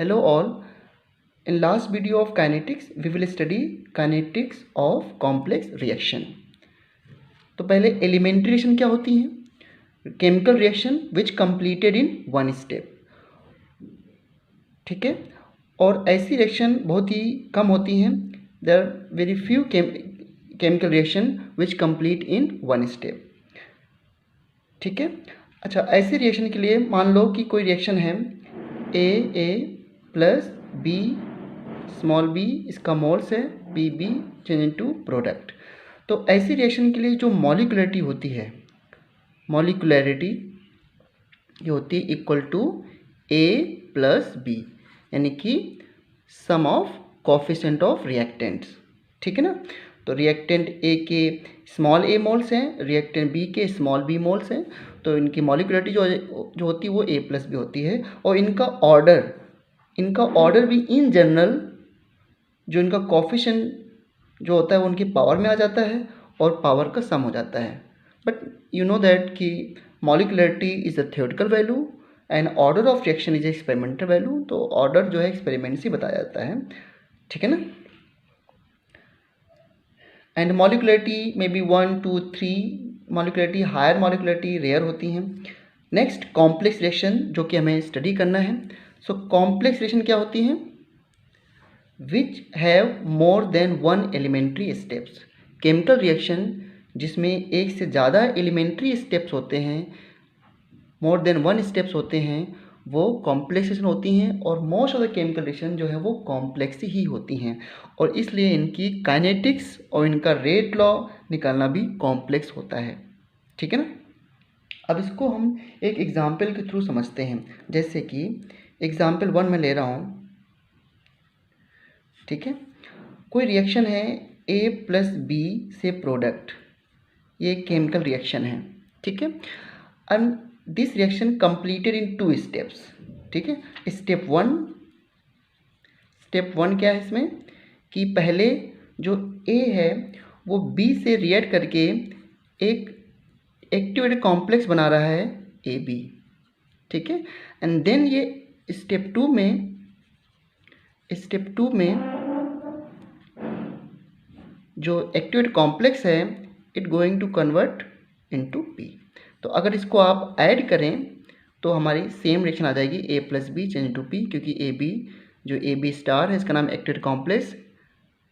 Hello all. In last video of kinetics, we will study kinetics of complex reaction. तो पहले elementary reaction क्या होती है? Chemical reaction which completed in one step. ठीक है. और ऐसी रिएक्शन बहुत ही कम होती हैं. There are very few chemical reaction which complete in one step. ठीक है. अच्छा, ऐसी रिएक्शन के लिए मान लो कि कोई रिएक्शन है ए प्लस बी स्मॉल बी, इसका मोल्स है बी चेंज इनटू प्रोडक्ट. तो ऐसी रिएक्शन के लिए जो मॉलिक्युलरिटी होती है, मॉलिक्युलरिटी ये होती है equal to A plus B, यानी कि sum of coefficient of reactants. ठीक है ना. तो रिएक्टेंट ए के स्मॉल ए मोल्स हैं, रिएक्टेंट बी के स्मॉल बी मोल्स हैं. तो इनकी मॉलिक्युलरिटी जो होती है वो ए प्लस बी होती है. और इनका ऑर्डर भी इन जनरल जो इनका कोफिशिएंट जो होता है वो उनकी पावर में आ जाता है और पावर का सम हो जाता है. बट यू नो दैट कि molecularity is a theoretical value and order of reaction is experimental value. तो ऑर्डर जो है एक्सपेरिमेंट से बताया जाता है. ठीक है ना. And molecularity may be 1 2 3 molecularity, higher molecularity rare होती हैं. नेक्स्ट कॉम्प्लेक्स रिएक्शन जो कि हमें स्टडी करना है. सो कॉम्प्लेक्स रिएक्शन क्या होती हैं? Which have more than one elementary steps. Chemical reaction जिसमें एक से ज़्यादा एलिमेंट्री स्टेप्स होते हैं, मोर देन वन स्टेप्स होते हैं, वो कॉम्प्लेक्स रिएक्शन होती हैं. और most of the chemical reaction जो है वो कॉम्प्लेक्स ही होती हैं. और इसलिए इनकी काइनेटिक्स और इनका रेट लॉ निकालना भी कॉम्प्लेक्स होता है. ठीक है ना. अब इसको हम एक एग्जाम्पल के थ्रू समझते हैं. जैसे कि एग्जाम्पल 1 में ले रहा हूँ. ठीक है. कोई रिएक्शन है ए प्लस बी से प्रोडक्ट. ये केमिकल रिएक्शन है. ठीक है. And this reaction completed in 2 steps. ठीक है. स्टेप वन क्या है इसमें कि पहले जो ए है वो बी से रिएक्ट करके एक एक्टिवेटेड कॉम्प्लेक्स बना रहा है ए बी. ठीक है. एंड देन ये स्टेप टू में जो एक्टिवेटेड कॉम्प्लेक्स है it going to convert into P. तो अगर इसको आप ऐड करें तो हमारी सेम रिएक्शन आ जाएगी A plus B change into P, क्योंकि ए बी जो ए बी स्टार है इसका नाम एक्टिवेटेड कॉम्प्लेक्स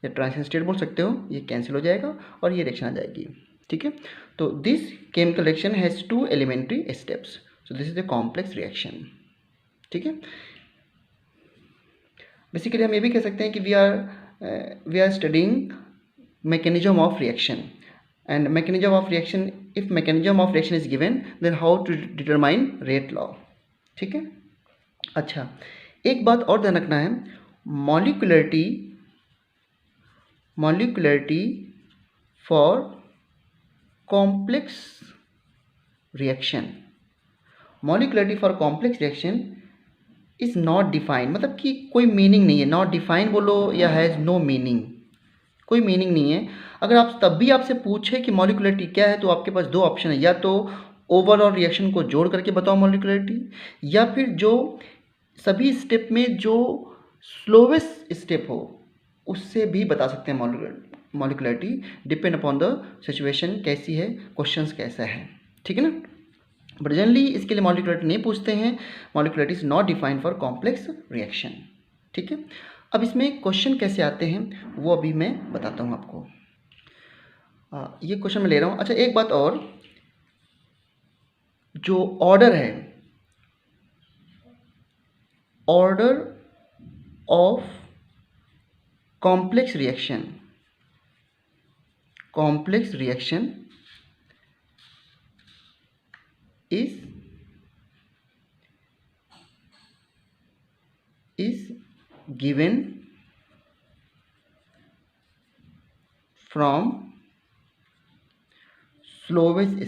या ट्रांजिशन स्टेट बोल सकते हो, ये कैंसिल हो जाएगा और ये रिएक्शन आ जाएगी. ठीक है. तो this chemical reaction has 2 elementary steps. So this is the complex reaction. ठीक है. बेसिकली हम ये भी कह सकते हैं कि we are studying mechanism of reaction. And mechanism of reaction, if mechanism of reaction is given, then how to determine rate law. ठीक है. अच्छा, एक बात और ध्यान रखना है. Molecularity for complex reaction, molecularity for complex reaction is not defined. मतलब कि कोई मीनिंग नहीं है. नॉट डिफाइंड बोलो या हैज़ नो मीनिंग, कोई मीनिंग नहीं है. अगर आप तब भी आपसे पूछे कि मॉलिक्युलरिटी क्या है तो आपके पास 2 ऑप्शन है. या तो ओवरऑल रिएक्शन को जोड़ करके बताओ मॉलिक्युलरिटी, या फिर जो सभी स्टेप में जो स्लोवेस्ट स्टेप हो उससे भी बता सकते हैं मॉलिक्युलरिटी. डिपेंड अपॉन द सिचुएशन कैसी है, क्वेश्चंस कैसा है. ठीक है ना. बट जनरली इसके लिए मॉलिक्युलरिटी नहीं पूछते हैं. Molecularity is not defined for complex reaction. ठीक है. अब इसमें क्वेश्चन कैसे आते हैं वो अभी मैं बताता हूँ आपको. ये क्वेश्चन मैं ले रहा हूँ. अच्छा, एक बात और, जो ऑर्डर है, order of complex reaction is given from slowest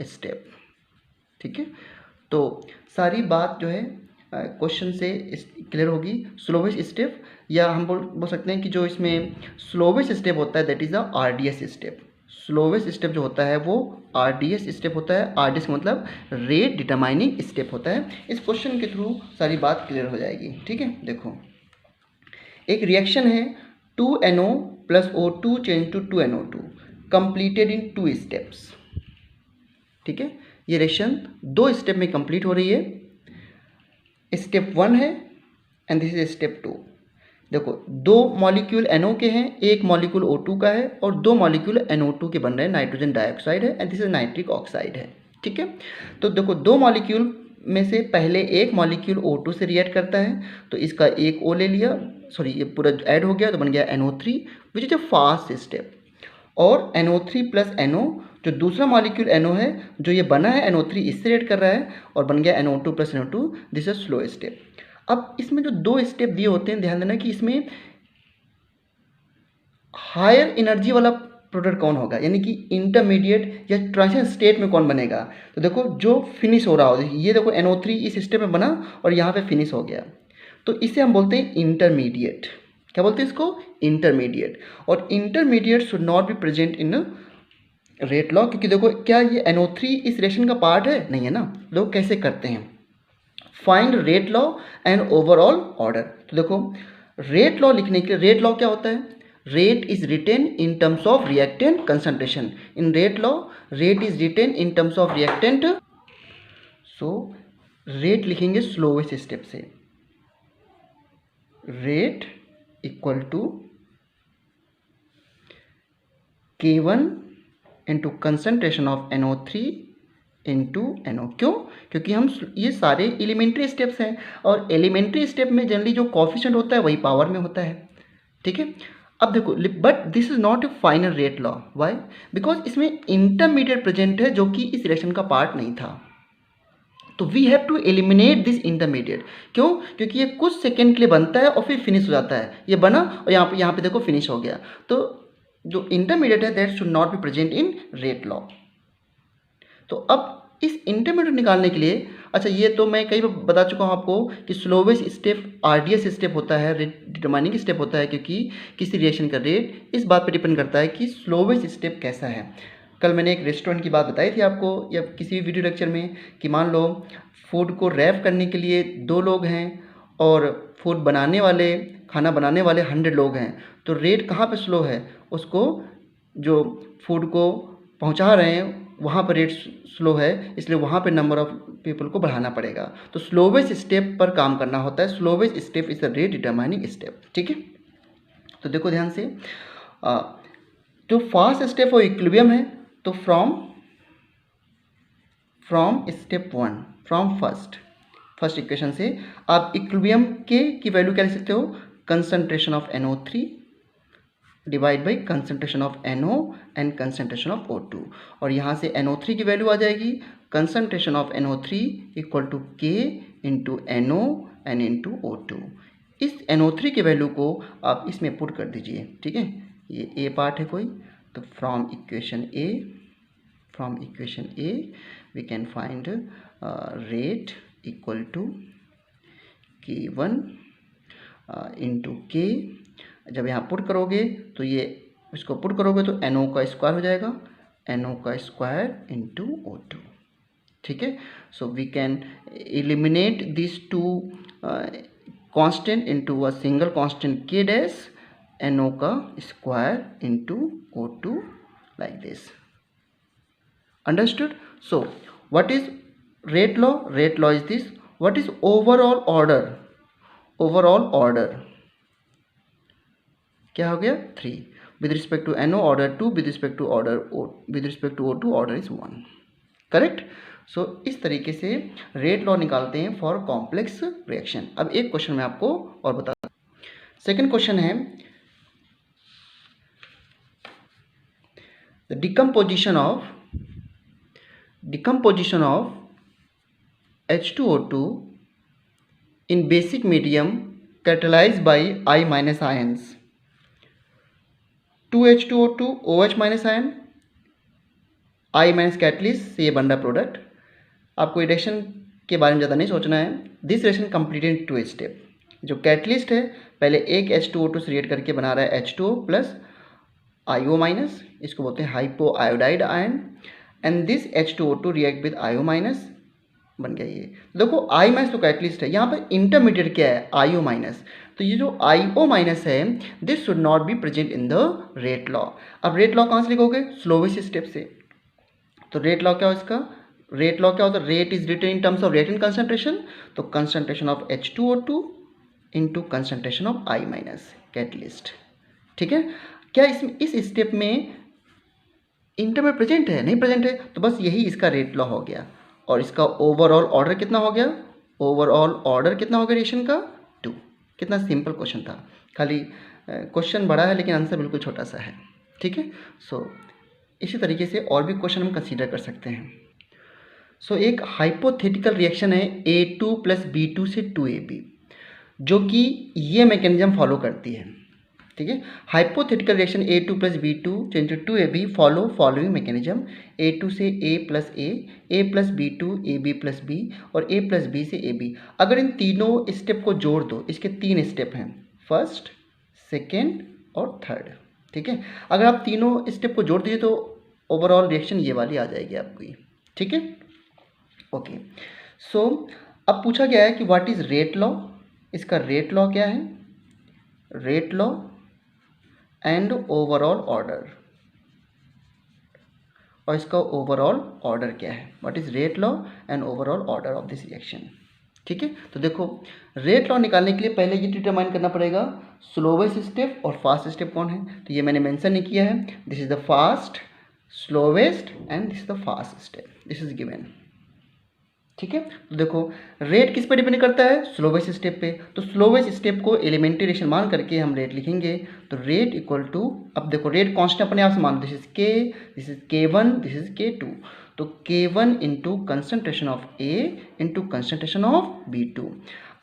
step. ठीक है. तो सारी बात जो है क्वेश्चन से क्लियर होगी. स्लोवेस्ट स्टेप, या हम बोल सकते हैं कि जो इसमें स्लोवेस्ट स्टेप होता है that is the RDS step. Slowest step जो होता है वो RDS स्टेप होता है। RDS का मतलब रेट डिटरमाइनिंग स्टेप होता है। इस क्वेश्चन के थ्रू सारी बात क्लियर हो जाएगी। ठीक है, देखो एक रिएक्शन है 2NO + O2 change to 2NO2 completed in 2 steps. ठीक है, ये रिएक्शन 2 स्टेप में कंप्लीट हो रही है। स्टेप 1 है एंड दिस इज स्टेप 2। देखो 2 मॉलिक्यूल NO के हैं, 1 मॉलिक्यूल O2 का है और 2 मॉलिक्यूल NO2 के बन रहे हैं। नाइट्रोजन डाइऑक्साइड है and this is nitric oxide है। ठीक है, तो देखो 2 मॉलिक्यूल में से पहले एक मॉलिक्यूल O2 से रिएक्ट करता है, तो इसका एक O ले लिया, सॉरी ये पूरा ऐड हो गया तो बन गया NO3 which is a fast step. और NO3 + NO जो दूसरा मॉलिक्यूल NO है जो ये बना है NO3 इससे रिएक्ट कर रहा है और बन गया NO2 + NO2, this is slow step. अब इसमें जो 2 स्टेप दिए होते हैं, ध्यान देना कि इसमें हायर एनर्जी वाला प्रोडक्ट कौन होगा, यानी कि इंटरमीडिएट या ट्रांजिशन स्टेट में कौन बनेगा। तो देखो जो फिनिश हो रहा हो, ये देखो NO3 इस स्टेप में बना और यहाँ पे फिनिश हो गया, तो इसे हम बोलते हैं इंटरमीडिएट। क्या बोलते हैं इसको? इंटरमीडिएट। और intermediate should not be present in rate law, क्योंकि देखो क्या ये NO3 इस रिएक्शन का पार्ट है? नहीं है ना। लोग कैसे करते हैं, find rate law and overall order. तो देखो रेट लॉ लिखने के लिए, रेट लॉ क्या होता है? Rate is written in terms of reactant concentration. In rate law rate is written in terms of reactant. So rate लिखेंगे स्लोवेस्ट स्टेप से, rate equal to K1 into concentration of NO3 into NO। क्यों? क्योंकि हम ये सारे elementary steps हैं और elementary step में जनरली जो कोफिशिएंट होता है वही पावर में होता है। ठीक है, अब देखो but this is not A final rate law. Why? Because इसमें इंटरमीडिएट प्रेजेंट है जो कि इस रिएक्शन का पार्ट नहीं था, तो we have to eliminate this intermediate. क्यों? क्योंकि ये कुछ सेकेंड के लिए बनता है और फिर फिनिश हो जाता है। ये बना और यहाँ पे देखो फिनिश हो गया, तो जो इंटरमीडिएट है that should not be present in rate law. तो अब इस इंटरमीडिएट निकालने के लिए, अच्छा ये तो मैं कई बार बता चुका हूँ आपको कि स्लोवेस्ट स्टेप RDS स्टेप होता है, रेट डिटरमाइनिंग स्टेप होता है, क्योंकि किसी रिएक्शन का रेट इस बात पर डिपेंड करता है कि स्लोवेस्ट स्टेप कैसा है। कल मैंने एक रेस्टोरेंट की बात बताई थी आपको या किसी भी वीडियो लेक्चर में कि मान लो फूड को रैप करने के लिए 2 लोग हैं और फूड बनाने वाले, खाना बनाने वाले 100 लोग हैं, तो रेट कहाँ पे स्लो है? उसको जो फूड को पहुँचा रहे हैं वहाँ पर रेट स्लो है, इसलिए वहाँ पे नंबर ऑफ पीपल को बढ़ाना पड़ेगा। तो स्लोवेस्ट स्टेप पर काम करना होता है। Slowest step is the rate determining step. ठीक है, तो देखो ध्यान से, जो फास्ट स्टेप वो इक्विलिब्रियम है, तो from step 1, from first equation से आप इक्विलिब्रियम की वैल्यू क्या लिख सकते हो? Concentration of NO3 divide by concentration of NO and concentration of O2। और यहाँ से NO3 की वैल्यू आ जाएगी concentration of NO3 equal to K into NO and into O2। इस NO3 की वैल्यू को आप इसमें पुट कर दीजिए। ठीक है, ये A पार्ट है कोई, तो from equation A we can find rate equal to K1 into K। जब यहाँ पुट करोगे तो ये इसको पुट करोगे तो NO का स्क्वायर हो जाएगा, NO का स्क्वायर इंटू O2। ठीक है, so we can eliminate this 2 constant into a single constant K dash, NO का square into O2 like this. Understood? So what is rate law? Rate law is this. What is overall order? Overall order क्या हो गया? 3 with respect to NO order 2, with respect to O2 order is 1। Correct? So इस तरीके से rate law निकालते हैं for complex reaction. अब एक क्वेश्चन मैं आपको और बताता हूँ। सेकेंड क्वेश्चन है the decomposition of H2O2 in basic medium catalyzed by I- ions। 2H2O2 OH- ion, I- catalyst से ये बन रहा प्रोडक्ट। आपको रिएक्शन के बारे में ज़्यादा नहीं सोचना है। This reaction completed in 2 step. जो कैटलिस्ट है पहले एक H2O2 से रिएक्ट करके बना रहा है H2O प्लस IO माइनस, इसको बोलते हैं hypo iodide ion, and this H2O2 react with IO minus, बन गया ये। देखो I माइनस तो कैटलिस्ट है, यहाँ पर इंटरमीडिएट क्या है, IO माइनस। तो ये जो IO माइनस है this should not be present in the rate law. अब रेट लॉ कहाँ से लिखोगे, स्लोवेस्ट स्टेप से। तो रेट लॉ क्या हो इसका, रेट लॉ क्या होता है, rate is written in terms of rate in concentration, तो concentration of H2O2 into concentration of I minus catalyst. ठीक है, क्या इसमें इस स्टेप में इंटर में प्रेजेंट है, नहीं प्रेजेंट है, तो बस यही इसका रेट लॉ हो गया। और इसका ओवरऑल ऑर्डर कितना हो गया, ओवरऑल ऑर्डर कितना हो गया रिएक्शन का, 2। कितना सिंपल क्वेश्चन था, खाली क्वेश्चन बड़ा है लेकिन आंसर बिल्कुल छोटा सा है। ठीक है, सो इसी तरीके से और भी क्वेश्चन हम कंसीडर कर सकते हैं। सो एक हाइपोथेटिकल रिएक्शन है A2 प्लस B2 से 2AB, जो कि ये मैकेनिज्म फॉलो करती है। ठीक है, hypothetical reaction A2 plus B2 into 2AB follow following mechanism, A2 से A plus A plus B2 AB plus B और A प्लस B से AB। अगर इन तीनों स्टेप को जोड़ दो, इसके 3 स्टेप हैं, फर्स्ट, सेकेंड और थर्ड। ठीक है, अगर आप तीनों स्टेप को जोड़ दीजिए तो ओवरऑल रिएक्शन ये वाली आ जाएगी आपकी। ठीक है, ओके। सो अब पूछा गया है कि व्हाट इज रेट लॉ, इसका रेट लॉ क्या है, rate law and overall order, और इसका ओवरऑल ऑर्डर क्या है, what is rate law and overall order of this reaction. ठीक है, तो देखो रेट लॉ निकालने के लिए पहले ये डिटरमाइन करना पड़ेगा स्लोवेस्ट स्टेप और फास्ट स्टेप कौन है, तो ये मैंने मेंशन नहीं किया है, this is the fast, slowest and this is the fast step, this is given. ठीक है, तो देखो रेट किस पे डिपेंड करता है, स्लोवेस्ट स्टेप पे, तो स्लोवेस्ट स्टेप को एलिमेंट्री रिएक्शन मान करके हम रेट लिखेंगे, तो रेट इक्वल टू, अब देखो रेट कांस्टेंट अपने आप से मान, this is K, this is K1, this is K2, तो K1 into concentration of A into concentration of B2।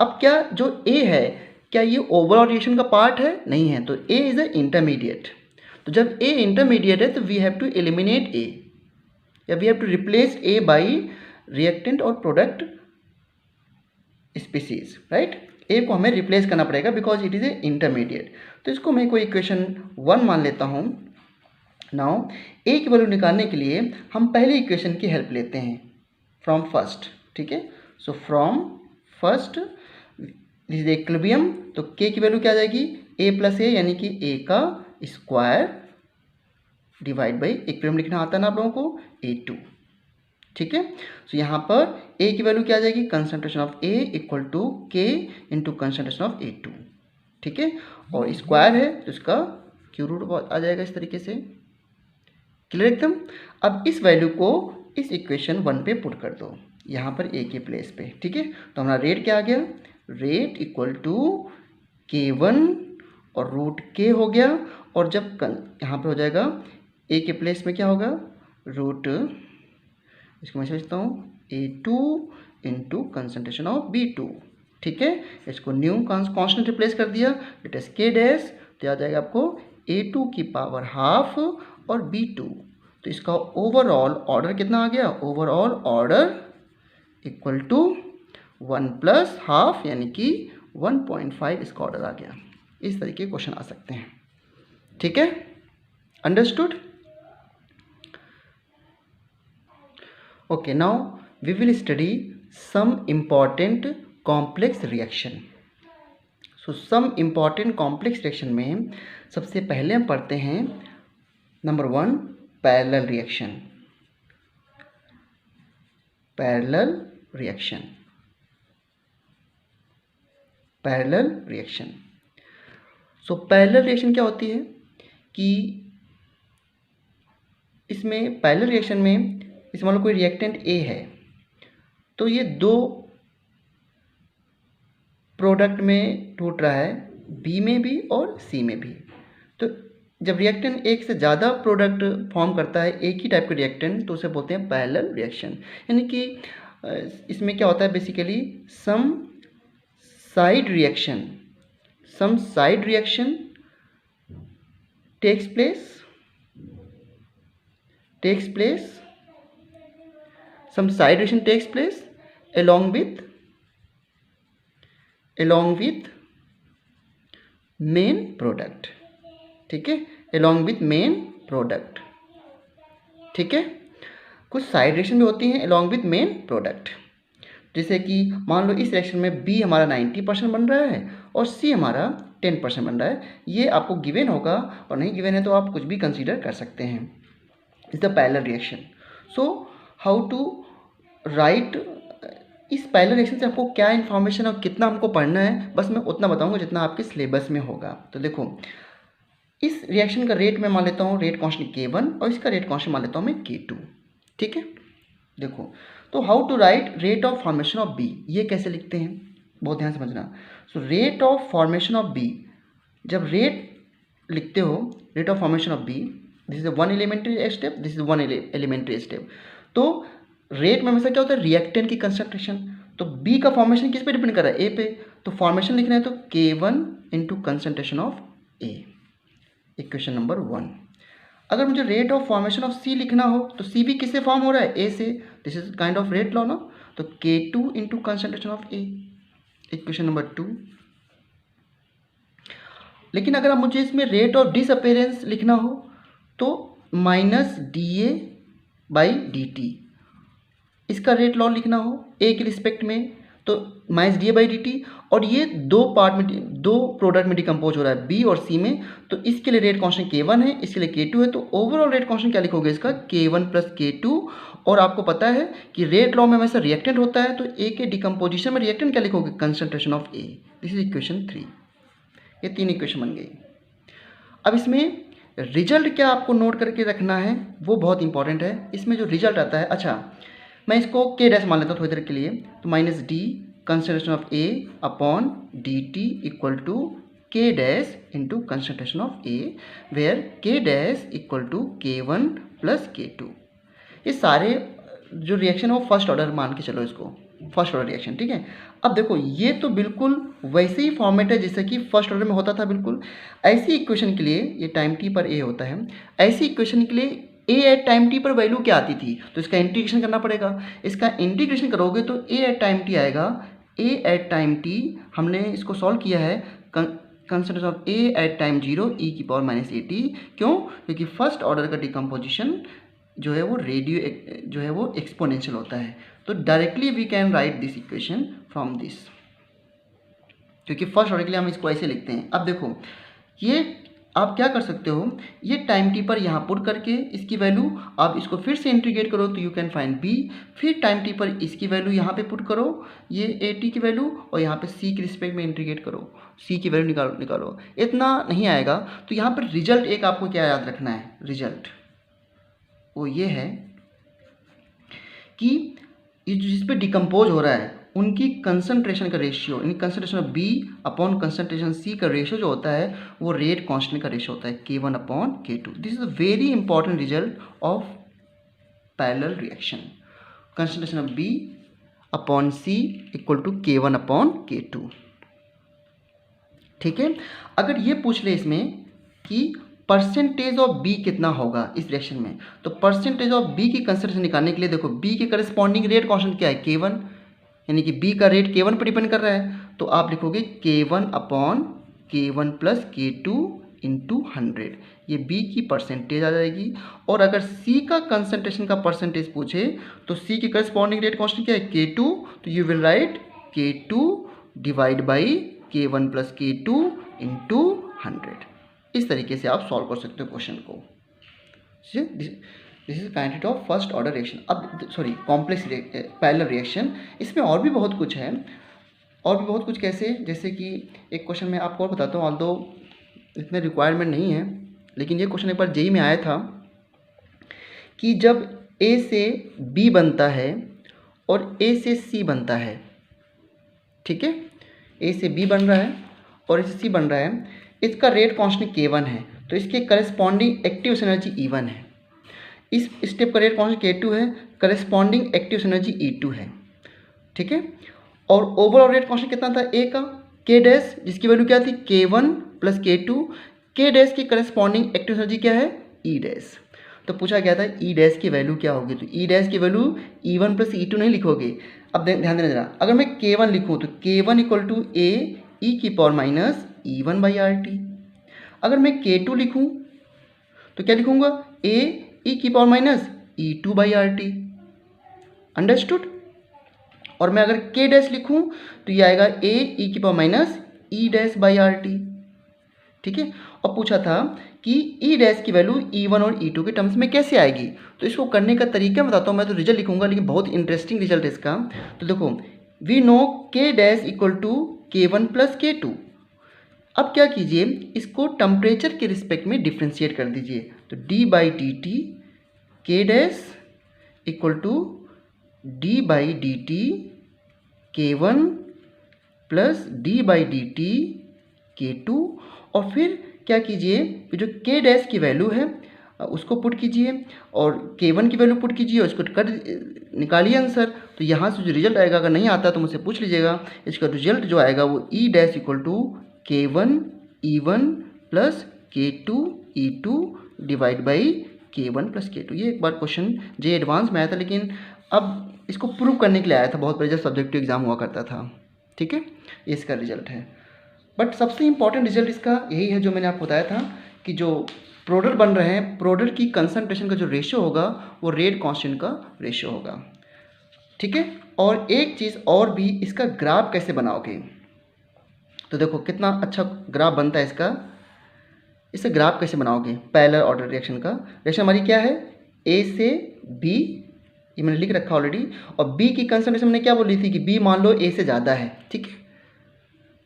अब क्या जो A है क्या ये ओवरऑल रिएक्शन का पार्ट है, नहीं है, तो A इज अ इंटरमीडिएट, तो जब A इंटरमीडिएट है तो we have to eliminate A, या we have to replace A by reactant और प्रोडक्ट स्पीसीज, राइट। ए को हमें रिप्लेस करना पड़ेगा because it is a intermediate, तो इसको मैं कोई इक्वेशन 1 मान लेता हूँ। नाउ ए की वैल्यू निकालने के लिए हम पहले इक्वेशन की हेल्प लेते हैं फ्रॉम फर्स्ट। ठीक है, so from first this is equilibrium, तो के की वैल्यू क्या आ जाएगी, ए प्लस ए, यानी कि ए का स्क्वायर डिवाइड बाई इक्विलिब्रियम लिखना आता है ना आप लोगों को, A2। ठीक है, तो यहाँ पर A की वैल्यू क्या आ जाएगी, concentration of A equal to K into concentration of A2। ठीक है, और स्क्वायर है तो इसका क्यू रूट आ जाएगा इस तरीके से, क्लियर एकदम। अब इस वैल्यू को इस इक्वेशन 1 पे पुट कर दो, यहाँ पर A के प्लेस पे। ठीक है, तो हमारा रेट क्या आ गया, रेट इक्वल टू K1 और रूट K हो गया, और जब यहाँ पर हो जाएगा A के प्लेस में क्या होगा, रूट, इसको मैं समझता हूँ A2 into concentration of B2। ठीक है, इसको न्यू कांस्टेंट रिप्लेस कर दिया, इट इज K डैश, तो आ जाएगा आपको A2 की पावर हाफ और B2, तो इसका ओवरऑल ऑर्डर कितना आ गया, overall order equal to 1 plus half, यानी कि 1.5 इसका ऑर्डर आ गया। इस तरीके के क्वेश्चन आ सकते हैं। ठीक है, understood. Okay, now we will study some important complex reaction. So some important complex reaction में सबसे पहले हम पढ़ते हैं number 1 parallel reaction. Parallel reaction, parallel reaction. So parallel reaction क्या होती है कि इसमें पैरेलल रिएक्शन में इस मान लो कोई रिएक्टेंट A है, तो ये 2 प्रोडक्ट में टूट रहा है, B में भी और C में भी। तो जब रिएक्टेंट एक से ज़्यादा प्रोडक्ट फॉर्म करता है, एक ही टाइप के रिएक्टेंट, तो उसे बोलते हैं पैरेलल रिएक्शन। यानी कि इसमें क्या होता है basically, some side reaction takes place some side reaction takes place along with main product। ठीक है, along with मेन प्रोडक्ट। ठीक है, कुछ साइड रिएक्शन भी होती हैं along with मेन प्रोडक्ट, जैसे कि मान लो इस रिएक्शन में B हमारा 90% बन रहा है और C हमारा 10% बन रहा है। ये आपको गिवन होगा, और नहीं गिवन है तो आप कुछ भी कंसीडर कर सकते हैं। Is the parallel reaction. So how to write, इस पैरेलल रिएक्शन से आपको क्या इन्फॉर्मेशन और कितना हमको पढ़ना है, बस मैं उतना बताऊंगा जितना आपके सिलेबस में होगा। तो देखो, इस रिएक्शन का रेट मैं मान लेता हूँ रेट कांस्टेंट K1 और इसका रेट कांस्टेंट मान लेता हूँ मैं K2। ठीक है, देखो तो how to write rate of formation of B, ये कैसे लिखते हैं, बहुत ध्यान समझना। So rate of formation of B, जब रेट लिखते हो rate of formation of B, this is one elementary step, this is one elementary step. तो रेट में हमेशा क्या होता है, रिएक्टेंट की कंसंट्रेशन। तो बी का फॉर्मेशन किस पे डिपेंड कर रहा है, ए पे, तो फॉर्मेशन लिखना है तो K1 into concentration of A, equation number 1। अगर मुझे रेट ऑफ फॉर्मेशन ऑफ सी लिखना हो तो सी भी किससे फॉर्म हो रहा है, ए से, this is kind of rate law ना, तो K2 into concentration of A, equation number 2। लेकिन अगर आप मुझे इसमें रेट ऑफ डिसअपेरेंस लिखना हो तो माइनस DA बाई DT, इसका रेट लॉ लिखना हो ए के रिस्पेक्ट में तो माइनस DA बाई DT, और ये दो पार्ट में, दो प्रोडक्ट में डिकम्पोज हो रहा है बी और सी में, तो इसके लिए रेट कांस्टेंट K1 है, इसके लिए K2 है, तो ओवरऑल रेट कांस्टेंट क्या लिखोगे इसका, K1 प्लस K2। और आपको पता है कि रेट लॉ में हमेशा रिएक्टेंट होता है, तो ए के डिकम्पोजिशन में रिएक्टेंट क्या लिखोगे, concentration of A. This is equation 3। ये 3 इक्वेशन बन गई। अब इसमें रिजल्ट क्या आपको नोट करके रखना है, वो बहुत इंपॉर्टेंट है। इसमें जो रिजल्ट आता है, अच्छा मैं इसको K डैश मान लेता हूँ थोड़ी देर के लिए, तो minus D concentration of A upon DT equal to K dash into concentration of A, where K dash equal to K1 plus K2। ये सारे जो रिएक्शन है वो फर्स्ट ऑर्डर मान के चलो इसको, फर्स्ट ऑर्डर रिएक्शन। ठीक है, अब देखो ये तो बिल्कुल वैसे ही फॉर्मेट है जैसे कि फर्स्ट ऑर्डर में होता था। बिल्कुल ऐसी इक्वेशन के लिए, ये टाइम t पर a होता है, ऐसी इक्वेशन के लिए a एट टाइम t पर वैल्यू क्या आती थी, तो इसका इंटीग्रेशन करना पड़ेगा। इसका इंटीग्रेशन करोगे तो a एट टाइम t आएगा। a एट टाइम t हमने इसको सॉल्व किया है, concentration of a at time 0 e की पावर माइनस AT। क्यों, क्योंकि फर्स्ट ऑर्डर का डिकम्पोजिशन जो है वो रेडियो जो है वो एक्सपोनेंशियल होता है। तो directly we can write this equation from this, क्योंकि फर्स्ट ऑर्डर के लिए हम इसको ऐसे लिखते हैं। अब देखो ये आप क्या कर सकते हो, ये टाइम t पर यहाँ पुट करके इसकी वैल्यू आप इसको फिर से इंटीग्रेट करो तो यू कैन फाइंड b, फिर टाइम t पर इसकी वैल्यू यहाँ पे पुट करो, ये AT की वैल्यू, और यहाँ पे c के रिस्पेक्ट में इंटीग्रेट करो, c की वैल्यू निकालो। इतना नहीं आएगा तो यहाँ पर रिजल्ट एक आपको क्या याद रखना है, रिजल्ट वो ये है कि ये जिस पे डिकम्पोज हो रहा है उनकी कंसंट्रेशन का रेशियो, यानी concentration of B upon concentration C का रेशियो जो होता है वो रेट कांस्टेंट का रेशियो होता है, K1 upon K2। This is a very important result of parallel reaction, concentration of B upon C equal to K1 upon K2। ठीक है, अगर ये पूछ ले इसमें कि परसेंटेज ऑफ बी कितना होगा इस रिएक्शन में, तो परसेंटेज ऑफ बी की कंसंट्रेशन निकालने के लिए देखो बी के करस्पॉन्डिंग रेट कांस्टेंट क्या है, K1, यानी कि बी का रेट K1 पर डिपेंड कर रहा है, तो आप लिखोगे K1 upon K1 plus K2 into 100, ये बी की परसेंटेज आ जाएगी। और अगर सी का कंसंट्रेशन का परसेंटेज पूछे तो सी की करस्पॉन्डिंग रेट कांस्टेंट क्या है, K2, तो you will write K2 divide by K1 plus K2 into 100। इस तरीके से आप सॉल्व कर सकते हो क्वेश्चन को। This is kind of first order reaction. अब सॉरी कॉम्प्लेक्स पैरेलल रिएक्शन, इसमें और भी बहुत कुछ है, और भी बहुत कुछ कैसे, जैसे कि एक क्वेश्चन मैं आपको और बताता हूँ, ऑल्दो इतने रिक्वायरमेंट नहीं है, लेकिन ये क्वेश्चन एक बार जेईई में आया था कि जब ए से बी बनता है और ए से सी बनता है, ठीक है, ए से बी बन रहा है और ए से सी बन रहा है, इसका रेट कांस्टेंट K1 है, तो इसके करस्पॉन्डिंग एक्टिव एनर्जी E1 है। इस स्टेप का रेट कांस्टेंट K2 है, करस्पॉन्डिंग एक्टिव एनर्जी E2 है। ठीक है, और ओवरऑल रेट कांस्टेंट कितना था ए का, K डैश, जिसकी वैल्यू क्या थी K1 plus K2, K dash की करस्पॉन्डिंग एक्टिव एनर्जी क्या है, E डैश। तो पूछा गया था E डैश की वैल्यू क्या होगी, तो E डैश की वैल्यू E1 प्लस E2 नहीं लिखोगे। अब ध्यान देना जरा, अगर मैं K1 लिखूँ तो K1 equal to A E की power minus E1 by RT। अगर मैं K2 लिखूँ तो क्या लिखूंगा, ए ई की power minus E two by R T. Understood. और मैं अगर के डैश लिखूं तो ये आएगा ए ई की power minus E dash by R T. ठीक है। और पूछा था कि ई डैश की वैल्यू ई1 और ई2 के टर्म्स में कैसे आएगी, तो इसको करने का तरीका बताता हूँ। मैं तो रिजल्ट लिखूंगा लेकिन बहुत इंटरेस्टिंग रिजल्ट है इसका। तो देखो, we know K dash equal to k1 plus k2। अब क्या कीजिए, इसको टेम्परेचर के रिस्पेक्ट में डिफ्रेंशिएट कर दीजिए। तो d by D T K dash equal to d by D T k1 plus d by D T k2। और फिर क्या कीजिए, जो k डैश की वैल्यू है उसको पुट कीजिए और k1 की वैल्यू पुट कीजिए और इसको कर निकालिए आंसर। तो यहाँ से जो रिजल्ट आएगा, अगर नहीं आता तो मुझसे पूछ लीजिएगा, इसका रिजल्ट जो आएगा वो E dash equal to k1 e1 plus k2 e2 divide by k1 plus k2। ये एक बार क्वेश्चन जे एडवांस में आया था, लेकिन अब इसको प्रूव करने के लिए आया था बहुत पहले जब सब्जेक्टिव एग्जाम हुआ करता था। ठीक है, ये इसका रिजल्ट है। बट सबसे इंपॉर्टेंट रिजल्ट इसका यही है जो मैंने आपको बताया था कि जो प्रोडक्ट बन रहे हैं, प्रोडक्ट की कंसंट्रेशन का जो रेशियो होगा वो रेट कांस्टेंट का रेशियो होगा। ठीक है। और एक चीज़ और भी, इसका ग्राफ कैसे बनाओगे, तो देखो कितना अच्छा ग्राफ बनता है इसका। इसे ग्राफ कैसे बनाओगे, पैरेलल ऑर्डर रिएक्शन का। रिएक्शन हमारी क्या है, ए से बी, ये मैंने लिख रखा ऑलरेडी। और बी की कंसंट्रेशन मैंने क्या बोली थी कि बी मान लो ए से ज़्यादा है। ठीक है,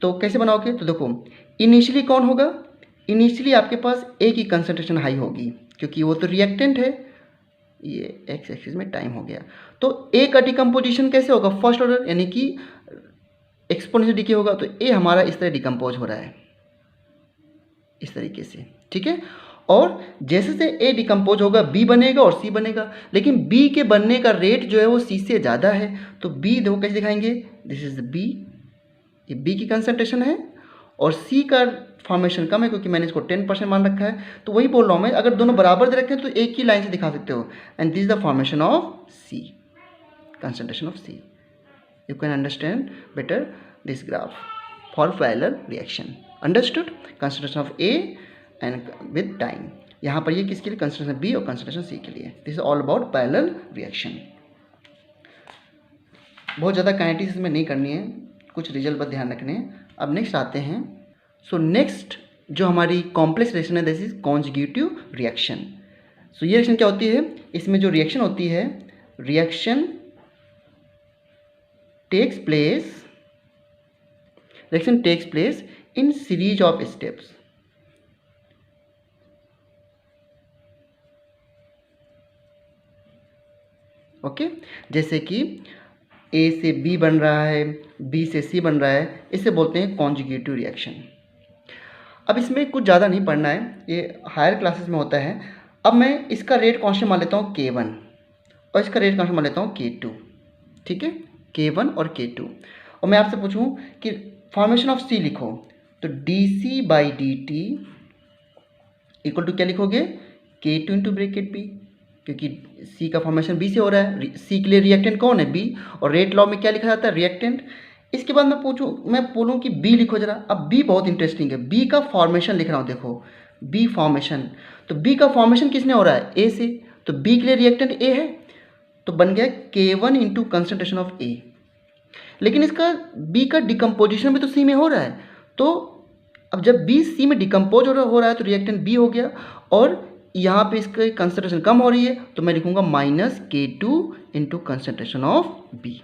तो कैसे बनाओगे, तो देखो इनिशियली कौन होगा, इनिशियली आपके पास ए की कंसंट्रेशन हाई होगी क्योंकि वो तो रिएक्टेंट है। ये एक्स एक्सिस में टाइम हो गया। तो ए का डिकम्पोजिशन कैसे होगा, फर्स्ट ऑर्डर यानी कि एक्सपोनेंशियल डिके होगा। तो ए हमारा इस तरह डिकम्पोज हो रहा है, इस तरीके से। ठीक है। और जैसे से ए डिकम्पोज होगा बी बनेगा और सी बनेगा, लेकिन बी के बनने का रेट जो है वो सी से ज़्यादा है। तो बी देखो कैसे दिखाएंगे, दिस इज बी, ये बी की कंसंट्रेशन है और सी का फॉर्मेशन कम है क्योंकि मैंने इसको 10% मान रखा है। तो वही बोल रहा हूँ मैं, अगर दोनों बराबर दे रखे हैं तो एक ही लाइन से दिखा सकते हो। And this is the formation of C, concentration of C. You can understand better this graph for parallel reaction. Understood, concentration of A and with time. यहाँ पर ये किसके लिए, कंसंट्रेशन बी और कंसंट्रेशन सी के लिए। This is all about parallel reaction. बहुत ज़्यादा काइनेटिक्स में नहीं करनी है, कुछ रिजल्ट पर ध्यान रखने हैं। अब नेक्स्ट आते हैं। सो नेक्स्ट जो हमारी कॉम्प्लेक्स रिएक्शन है, दिस इज कॉन्जुगेटिव रिएक्शन। सो ये रिएक्शन क्या होती है, इसमें जो रिएक्शन होती है, reaction takes place in series of steps. Okay, जैसे कि ए से बी बन रहा है, बी से सी बन रहा है, इसे बोलते हैं कॉन्जुगेटिव रिएक्शन। अब इसमें कुछ ज़्यादा नहीं पढ़ना है, ये हायर क्लासेस में होता है। अब मैं इसका रेट कांस्टेंट मान लेता हूँ k1 और इसका रेट कांस्टेंट मान लेता हूँ k2। ठीक है, k1 और k2। और मैं आपसे पूछूं कि फॉर्मेशन ऑफ C लिखो, तो dC by D T equal to क्या लिखोगे, k2 इंटू ब्रेकेट B, क्योंकि C का फॉर्मेशन B से हो रहा है। C के लिए रिएक्टेंट कौन है, B, और रेट लॉ में क्या लिखा जाता है, रिएक्टेंट। इसके बाद मैं बोलूँ कि B लिखो जरा। अब B बहुत इंटरेस्टिंग है, B का फॉर्मेशन लिख रहा हूँ, देखो B फॉर्मेशन। तो B का फॉर्मेशन किसने हो रहा है, A से, तो B के लिए रिएक्टेंट A है, तो बन गया K1 into concentration of A। लेकिन इसका B का डिकम्पोजिशन भी तो C में हो रहा है, तो अब जब B C में डिकम्पोज हो रहा है तो रिएक्टेंट B हो गया, और यहाँ पे इसकी कंसंट्रेशन कम हो रही है, तो मैं लिखूंगा minus K2 into concentration of B।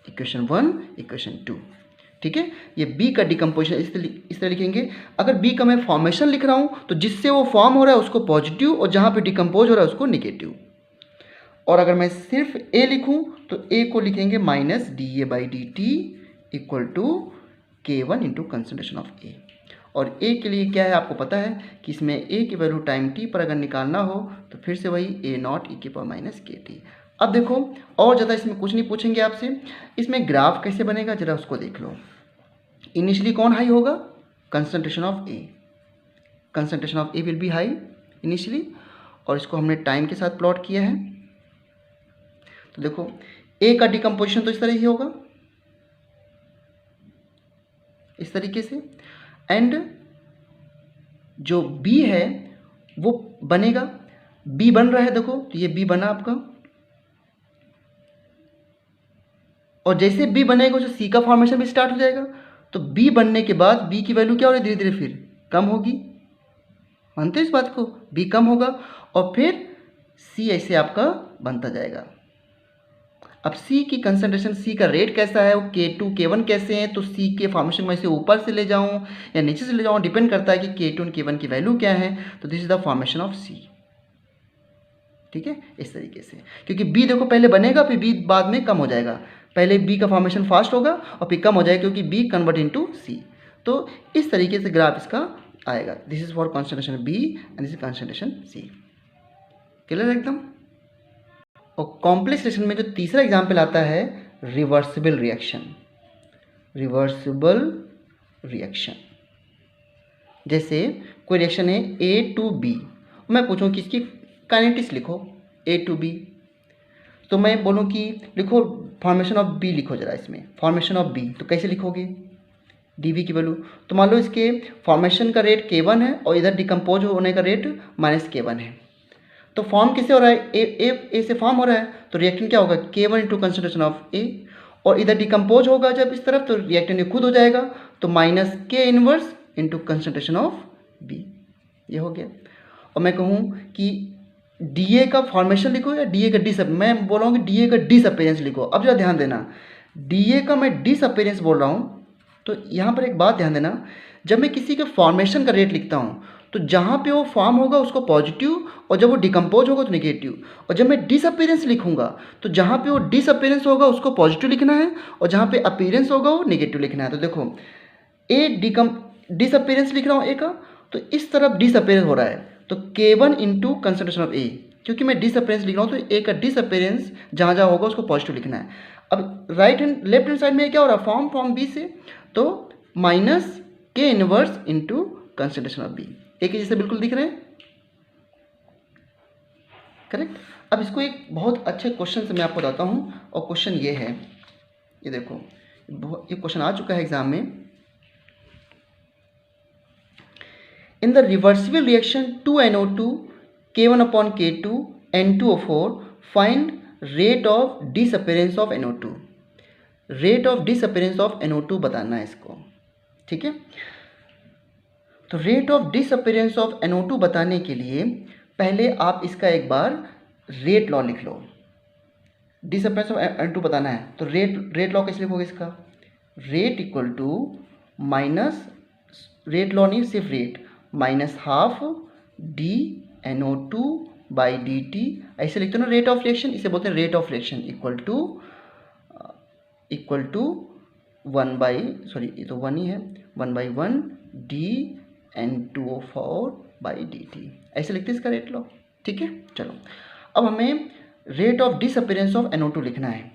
Equation 1 equation 2। ठीक है, ये B का डिकम्पोजिशन इस तरह लिखेंगे। अगर B का मैं फॉर्मेशन लिख रहा हूँ तो जिससे वो फॉर्म हो रहा है उसको पॉजिटिव, और जहाँ पे डिकम्पोज हो रहा है उसको निगेटिव। और अगर मैं सिर्फ A लिखूँ तो A को लिखेंगे minus DA by D T equal to K1 into concentration of A। और A के लिए क्या है आपको पता है कि इसमें A की वैल्यू टाइम t पर अगर निकालना हो तो फिर से वही A0 e की पावर माइनस KT। अब देखो और ज़्यादा इसमें कुछ नहीं पूछेंगे आपसे, इसमें ग्राफ कैसे बनेगा जरा उसको देख लो। इनिशियली कौन हाई होगा, concentration of A, concentration of A will be high initially, और इसको हमने टाइम के साथ प्लॉट किया है। तो देखो A का डिकम्पोजिशन तो इस तरह ही होगा, इस तरीके से, एंड जो B है वो बनेगा, बी बन रहा है, देखो तो ये बी बना आपका, और जैसे बी बनेगा उसे सी का फॉर्मेशन भी स्टार्ट हो जाएगा। तो बी बनने के बाद बी की वैल्यू क्या हो रही है, धीरे धीरे फिर कम होगी, मानते हो इस बात को, बी कम होगा और फिर सी ऐसे आपका बनता जाएगा। अब सी की कंसंट्रेशन, सी का रेट कैसा है, वो K2 K1 कैसे हैं, तो सी के फॉर्मेशन में से ऊपर से ले जाऊं या नीचे से ले जाऊं, डिपेंड करता है कि K2 और K1 की वैल्यू क्या है। तो this is the formation of C, ठीक है, इस तरीके से। क्योंकि बी देखो पहले बनेगा फिर बी बाद में कम हो जाएगा, पहले बी का फॉर्मेशन फास्ट होगा और फिर कम हो जाएगा क्योंकि बी कन्वर्ट इनटू सी। तो इस तरीके से ग्राफ इसका आएगा। This is for concentration B and this is concentration C. Clear एकदम। और कॉम्प्लेक्स रिएक्शन में जो तीसरा एग्जाम्पल आता है, रिवर्सिबल रिएक्शन। रिवर्सिबल रिएक्शन जैसे कोई रिएक्शन है A to B, मैं पूछूं कि इसकी काइनेटिक्स लिखो A to B, तो मैं बोलूं कि लिखो फॉर्मेशन ऑफ B, लिखो जरा इसमें फॉर्मेशन ऑफ B, तो कैसे लिखोगे, dV की वैल्यू, तो मान लो इसके फॉर्मेशन का रेट K1 है और इधर डिकम्पोज होने का रेट -K1 है। तो फॉर्म किससे हो रहा है, ए से फॉर्म हो रहा है, तो रिएक्टेंट क्या होगा, K1 into concentration of A, और इधर डिकम्पोज होगा जब इस तरफ तो रिएक्टेंट खुद हो जाएगा, तो -K inverse into concentration of B, ये हो गया। और मैं कहूँ कि DA का फॉर्मेशन लिखो या DA का डिसअप, मैं बोल रहा हूँ कि DA का डिसअपेरेंस लिखो। अब जरा ध्यान देना, DA का मैं डिसअपेरेंस बोल रहा हूँ, तो यहाँ पर एक बात ध्यान देना, जब मैं किसी के फॉर्मेशन का रेट लिखता हूँ तो जहाँ पे वो फॉर्म होगा उसको पॉजिटिव, और जब वो डिकम्पोज होगा तो नेगेटिव। और जब मैं डिसअपेरेंस लिखूंगा तो जहाँ पे वो डिसअपेरेंस होगा उसको पॉजिटिव लिखना है, और जहाँ पे अपीयरेंस होगा वो नेगेटिव लिखना है। तो देखो डिसअपेरेंस लिख रहा हूँ ए का, तो इस तरफ डिसअपेरेंस हो रहा है, तो K1 into concentration of A, क्योंकि मैं डिसअपेरेंस लिख रहा हूँ तो ए का डिसअपेरेंस जहाँ जहाँ होगा उसको पॉजिटिव लिखना है। अब लेफ्ट हैंड साइड में क्या हो रहा है, फॉर्म B से, तो -K inverse into concentration of B, एक ही जैसे बिल्कुल दिख रहे हैं, करेक्ट। अब इसको एक बहुत अच्छे क्वेश्चन से मैं आपको बताता हूँ, और क्वेश्चन ये है, ये देखो ये क्वेश्चन आ चुका है एग्जाम में। In the reversible reaction 2NO2 K1 upon K2 N2O4 find rate of disappearance of NO2। Rate of disappearance of NO2 बताना है इसको, ठीक है। तो rate of disappearance of NO2 बताने के लिए पहले आप इसका एक बार रेट लॉ लिख लो। डिसअपेरेंस ऑफ NO2 बताना है तो रेट लॉ कैसे लिखोगे इसका, rate equal to minus, rate law नहीं सिर्फ रेट, -12 dNO2/dt, ऐसे लिखते हो ना रेट ऑफ रिएक्शन, इसे बोलते हैं rate of reaction, equal to 1/, ये तो 1 ही है, 1/1 dN2O4/dt, ऐसे लिखते हैं इसका रेट लॉ, ठीक है। चलो अब हमें rate of disappearance of NO2 लिखना है,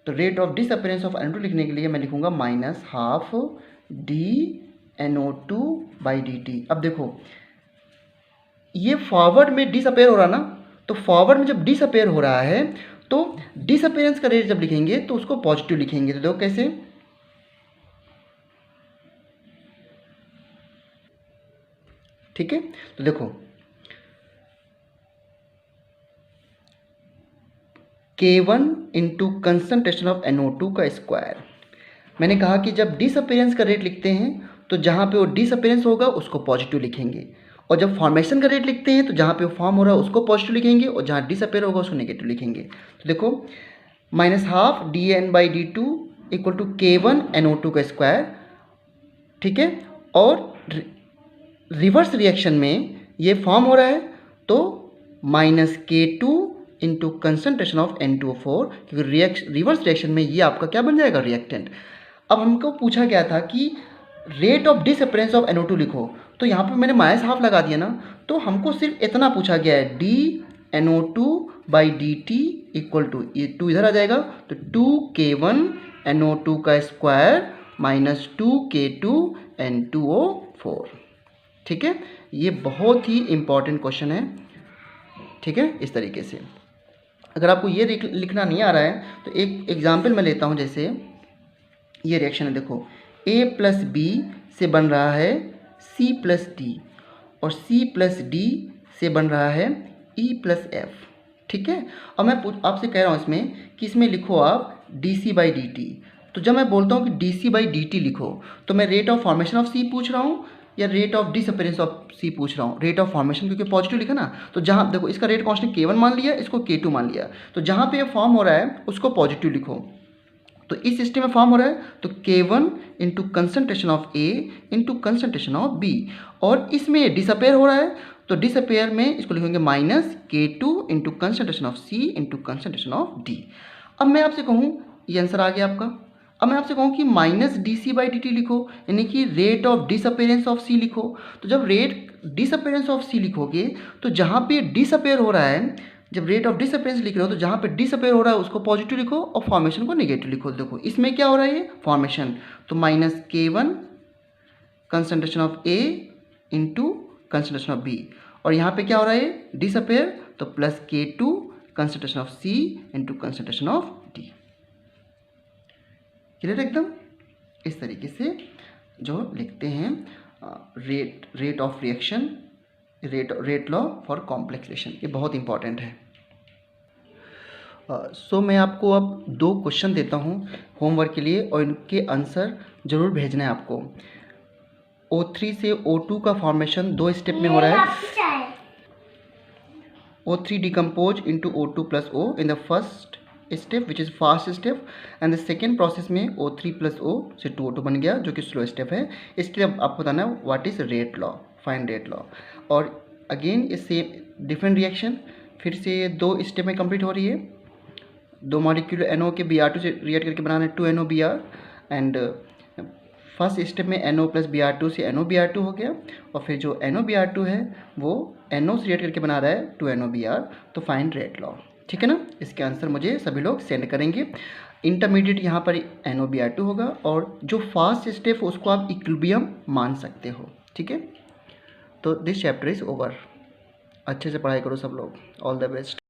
तो rate of disappearance of NO2 लिखने के लिए मैं लिखूंगा -12 dNO2/dt। अब देखो ये फॉरवर्ड में डिसअपेयर हो रहा ना, तो फॉरवर्ड में जब डिसअपेयर हो रहा है तो डिसअपेरेंस का रेट जब लिखेंगे तो उसको पॉजिटिव लिखेंगे। तो देखो कैसे, ठीक है। तो देखो K1 into concentration of NO2 का स्क्वायर, मैंने कहा कि जब डिसअपेरेंस का रेट लिखते हैं तो जहाँ पे वो डिसअपेरेंस होगा उसको पॉजिटिव लिखेंगे, और जब फॉर्मेशन का रेट लिखते हैं तो जहाँ पे वो फॉर्म हो रहा है उसको पॉजिटिव लिखेंगे, और जहाँ डिसअपेयर होगा उसको नेगेटिव लिखेंगे। तो देखो -12 dN/d2 equal to K1 NO2 का स्क्वायर, ठीक है। और रिवर्स रिएक्शन में ये फॉर्म हो रहा है तो -K2 into concentration of N2O4, क्योंकि रिवर्स रिएक्शन में ये आपका क्या बन जाएगा, रिएक्टेंट। अब हमको पूछा गया था कि rate of disappearance of NO2 लिखो, तो यहाँ पे मैंने -12 लगा दिया ना, तो हमको सिर्फ इतना पूछा गया है dNO2/dt इक्वल टू, ये 2 इधर आ जाएगा तो 2K1 NO2 का स्क्वायर -2K2 N2O4, ठीक है। ये बहुत ही इंपॉर्टेंट क्वेश्चन है, ठीक है। इस तरीके से अगर आपको ये लिखना नहीं आ रहा है तो एक एग्जाम्पल मैं लेता हूँ, जैसे ये रिएक्शन है, देखो A + B से बन रहा है C + D, और C + D से बन रहा है E+F, ठीक है। और मैं आपसे कह रहा हूँ इसमें कि इसमें लिखो आप dC/dt। तो जब मैं बोलता हूँ कि dC/dt लिखो, तो मैं rate of formation of C पूछ रहा हूँ या rate of disappearance of C पूछ रहा हूँ? रेट ऑफ फॉर्मेशन, क्योंकि पॉजिटिव लिखा ना, तो जहाँ देखो इसका रेट कांस्टेंट K1 मान लिया, इसको K2 मान लिया, तो जहाँ पे ये फॉर्म हो रहा है उसको पॉजिटिव लिखो। तो इस सिस्टम में फॉर्म हो रहा है तो K1 into concentration of A into concentration of B, और इसमें डिसअपेयर हो रहा है तो डिसअपेयर में इसको लिखेंगे minus K2 into concentration of C into concentration of D। अब मैं आपसे कहूँ, ये आंसर आ गया आपका। अब मैं आपसे कहूँ कि माइनस dC/dt लिखो, यानी कि rate of disappearance of C लिखो। तो जब रेट डिसअपेरेंस ऑफ C लिखोगे तो जहाँ पे डिसअपेयर हो रहा है, जब रेट ऑफ डिसअपेरेंस लिख रहे हो तो जहाँ पे डिसअपेयर हो रहा है उसको पॉजिटिव लिखो और फॉर्मेशन को नेगेटिव लिखो। देखो इसमें क्या हो रहा है, ये फॉर्मेशन, तो minus K1 concentration of A into concentration of B, और यहाँ पे क्या हो रहा है डिसअपेयर, तो plus K2 concentration of C into concentration of D। Clear एकदम? इस तरीके से जो लिखते हैं rate of reaction, rate law for complex reaction, ये बहुत इंपॉर्टेंट है। सो मैं आपको अब 2 क्वेश्चन देता हूँ होमवर्क के लिए, और इनके आंसर जरूर भेजना है आपको। O3 से O2 का फॉर्मेशन 2 स्टेप में हो रहा है। O3 decompose into O2 plus O in the first step which is fast step, and the second process में O3 प्लस O से 2O2 बन गया जो कि स्लो स्टेप है। इसके लिए आपको बताना है what is rate law, find rate law. और अगेन इससे डिफरेंट रिएक्शन फिर से 2 स्टेप में कंप्लीट हो रही है। 2 मॉलिक्यूल NO के Br2 से रिएक्ट करके बनाना है 2NOBr, एंड फर्स्ट स्टेप में NO प्लस Br2 से NOBr2 हो गया, और फिर जो NOBr2 है वो NO से रिएक्ट करके बना रहा है 2NOBr। तो फाइंड रेट लॉ, ठीक है ना। इसके आंसर मुझे सभी लोग सेंड करेंगे। इंटरमीडिएट यहाँ पर NOBr2 होगा, और जो फास्ट स्टेप उसको आप इक्विलिब्रियम मान सकते हो, ठीक है। तो दिस चैप्टर इज़ ओवर। अच्छे से पढ़ाई करो सब लोग, ऑल द बेस्ट।